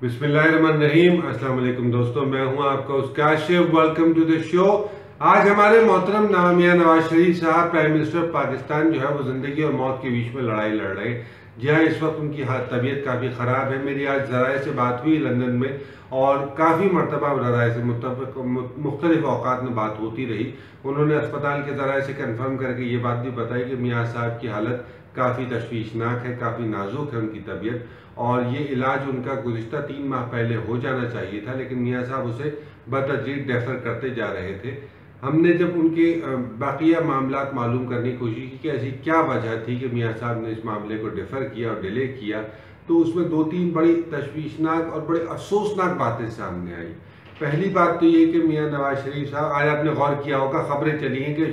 बिस्मिल्लाहिर्रहमानिर्रहीम। अस्सलाम वालेकुम दोस्तों, मैं हूं आपका Kashif. Welcome to the show. आज हमारे मोहतरम मियां नवाज शरीफ साहब, प्राइम मिनिस्टर पाकिस्तान, जो है वो ज़िंदगी और मौत के बीच में लड़ाई लड़ रहे हैं। जी हाँ, इस वक्त उनकी तबीयत काफ़ी ख़राब है। मेरी आज ज़राए से बात हुई लंदन में, और काफ़ी मरतबा ज़राए से मुख्तलिफ औकात में बात होती रही। उन्होंने अस्पताल के ज़राए से कन्फर्म करके ये बात भी बताई कि मियाँ साहब की हालत काफ़ी तशवीशनाक है, काफ़ी नाजुक है उनकी तबीयत, और ये इलाज उनका गुज़िश्ता 3 माह पहले हो जाना चाहिए था, लेकिन मियाँ साहब उसे बतदरीज डेफर करते जा रहे थे। हमने जब उनके बाकिया मामलात मालूम करने की कोशिश की कि ऐसी क्या वजह थी कि मियाँ साहब ने इस मामले को डेफर किया और डिले किया, तो उसमें 2-3 बड़ी तशवीशनाक और बड़े अफसोसनाक बातें सामने आई। पहली बात तो ये कि मियाँ नवाज शरीफ साहब, आज आपने गौर किया होगा, खबरें चली हैं कि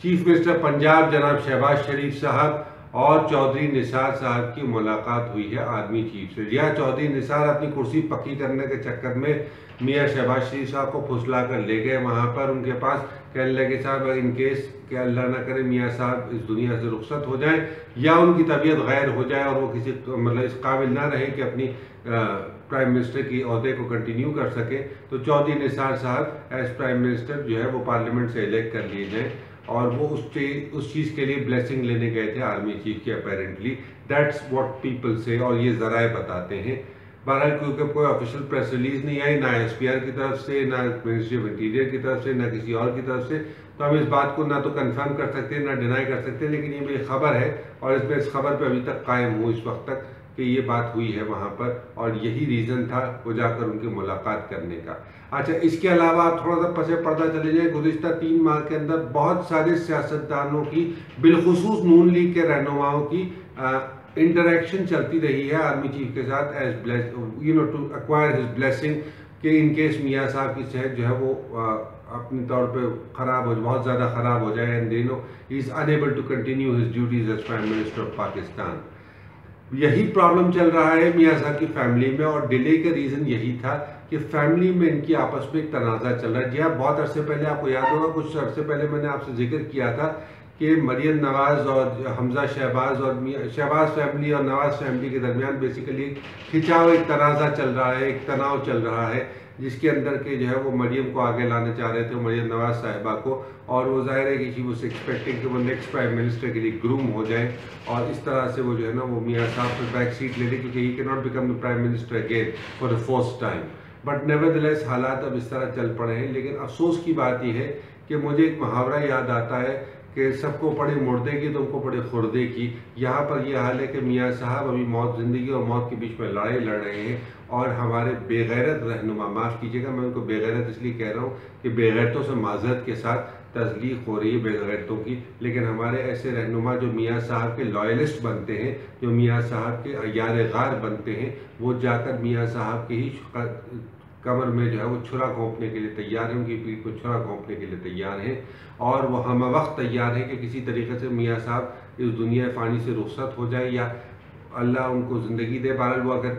चीफ मिनिस्टर पंजाब जनाब शहबाज शरीफ साहब और चौधरी निसार साहब की मुलाकात हुई है आर्मी चीफ से। या चौधरी निसार अपनी कुर्सी पक्की करने के चक्कर में मियाँ शहबाज शरीफ साहब को फुसला कर ले गए वहाँ पर उनके पास। कहने लगे, साहब इन केस कि अल्लाह ना करे मियाँ साहब इस दुनिया से रुखसत हो जाएं या उनकी तबीयत गैर हो जाए और वो किसी मतलब इस काबिल ना रहे कि अपनी प्राइम मिनिस्टर की ओहदे को कंटिन्यू कर सके, तो चौधरी निसार साहब एज प्राइम मिनिस्टर जो है वो पार्लियामेंट से इलेक्ट कर लिए जाएँ, और वो उस चीज़ के लिए ब्लेसिंग लेने गए थे आर्मी चीफ की। अपेरेंटली दैट्स व्हाट पीपल से, और ये ज़राए बताते हैं। बहरहाल क्योंकि कोई ऑफिशियल प्रेस रिलीज नहीं आई, ना एसपीआर की तरफ से, ना मिनिस्ट्री ऑफ इंटीरियर की तरफ से, ना किसी और की तरफ से, तो हम इस बात को ना तो कंफर्म कर सकते हैं ना डिनाई कर सकते हैं। लेकिन ये मेरी खबर है, और इसमें इस खबर पर अभी तक कायम हूँ इस वक्त तक कि ये बात हुई है वहाँ पर, और यही रीज़न था वो जाकर उनकी मुलाकात करने का। अच्छा, इसके अलावा आप थोड़ा सा पसे पर्दा चले जाएँ, गुज़िश्ता 3 माह के अंदर बहुत सारे सियासतदानों की, बिलखुसूस नून लीग के रहनुमाओं की इंटरेक्शन चलती रही है आर्मी चीफ के साथ as to acquire his blessing, कि इन केस मियाँ साहब की सेहत जो है वो अपने तौर पे ख़राब हो, बहुत ज़्यादा ख़राब हो जाए, and he is unable to continue his duties as prime minister of Pakistan. यही प्रॉब्लम चल रहा है मियाँ साहब की फैमिली में, और डिले का रीज़न यही था कि फैमिली में इनकी आपस में एक तनाज़ा चल रहा है। जी हाँ, बहुत अरसे पहले आपको याद होगा, कुछ अरसे पहले मैंने आपसे जिक्र किया था कि मरियम नवाज़ और हमजा शहबाज और शहबाज फैमिली और नवाज़ फैमिली के दरमियान बेसिकली खिंचाव, एक तनाज़ा चल रहा है, एक तनाव चल रहा है, जिसके अंदर के जो है वो मरियम को आगे लाना चाह रहे थे, मरियम नवाज़ साहिबा को, और वो जाहिर है कि शी वाज एक्सपेक्टिंग कि वो नेक्स्ट प्राइम मिनिस्टर के लिए ग्रूम हो जाए, और इस तरह से वो जो है ना वो मियाँ साहब पर बैक सीट ले लें, क्योंकि he can not become the prime minister again for the first time. But nevertheless हालात अब इस तरह चल पड़े हैं। लेकिन अफसोस की बात यह है कि मुझे एक मुहावरा याद आता है कि सबको पड़े मुर्दे की तुमको पड़े खुर्दे की। यहाँ पर यह हाल है कि मियाँ साहब अभी ज़िंदगी और मौत के बीच में लड़ाई लड़ रहे हैं, और हमारे बेगैरत रहनुमा, माफ़ कीजिएगा मैं उनको बेगैरत इसलिए कह रहा हूँ कि बेगैरतों से माज़रत के साथ तस्लीक हो रही है बेगैरतों की, लेकिन हमारे ऐसे रहनुमा जो मियाँ साहब के लॉयलिस्ट बनते हैं, जो मियाँ साहब के यार गार बनते हैं, वो जाकर मियाँ साहब के ही कमर में जो है वो छुरा घोंपने के लिए तैयार हैं, उनकी पीठ पर छुरा घोंपने के लिए तैयार हैं, और वो हम वक्त तैयार हैं कि किसी तरीके से मियाँ साहब इस दुनिया फ़ानी से रुखसत हो जाए, या अल्लाह उनको ज़िंदगी दे। बहरहाल वो अगर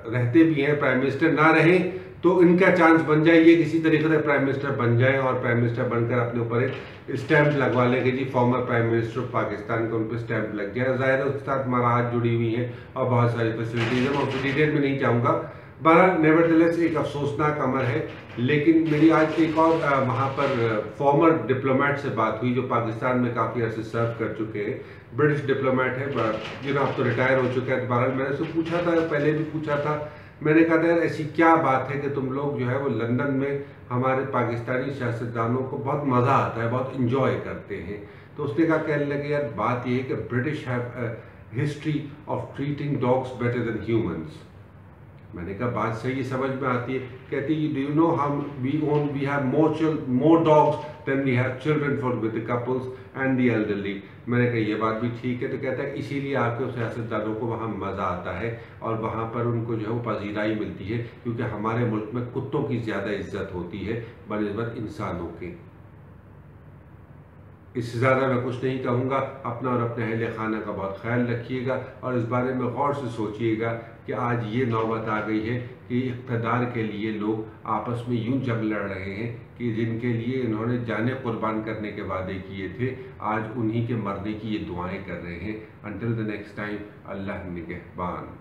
रहते भी हैं, प्राइम मिनिस्टर ना रहें, तो इनका चांस बन जाए ये किसी तरीके से प्राइम मिनिस्टर बन जाए, और प्राइम मिनिस्टर बनकर अपने ऊपर एक स्टैंप लगवा लेंगे, जी former prime minister of Pakistan का उन पर स्टैंप लग जाए। ज़ाहिर है उसके साथ मराहत जुड़ी हुई हैं और बहुत सारी फैसिलिटीज़ हैं, मैं उसको डिटेल में नहीं चाहूँगा। बहरहाल नेवरदलेस एक अफसोसनाक अमर है। लेकिन मेरी आज एक और वहाँ पर फॉर्मर डिप्लोमेट से बात हुई जो पाकिस्तान में काफ़ी अर्से सर्व कर चुके हैं, ब्रिटिश डिप्लोमेट है, अब तो रिटायर हो चुका है। बहरहाल मैंने उससे पूछा था, पहले भी पूछा था, मैंने कहा था यार ऐसी क्या बात है कि तुम लोग जो है वो लंदन में हमारे पाकिस्तानी सियासतदानों को बहुत मज़ा आता है, बहुत इंजॉय करते हैं। तो उसने कहा, कहने लगे यार बात यह है कि British have history of treating dogs better than humans. मैंने कहा बात सही समझ में आती है। कहती है, डू यू नो हम we have more dogs than we have children for with the couples and the elderly. मैंने कहा ये बात भी ठीक है। तो कहता है इसीलिए आपके सियासतदानों को वहाँ मज़ा आता है, और वहाँ पर उनको जो है वो पजीराई मिलती है, क्योंकि हमारे मुल्क में कुत्तों की ज़्यादा इज्जत होती है बनिस्बत इंसानों के। इससे ज़्यादा मैं कुछ नहीं कहूँगा। अपना और अपने अहले खाना का बहुत ख्याल रखिएगा, और इस बारे में गौर से सोचिएगा कि आज ये नौबत आ गई है कि इक़्तिदार के लिए लोग आपस में यूं जंग लड़ रहे हैं कि जिनके लिए इन्होंने जाने कुर्बान करने के वादे किए थे, आज उन्हीं के मरने की ये दुआएं कर रहे हैं। अंटिल द नेक्स्ट टाइम, अल्लाह निगहबान।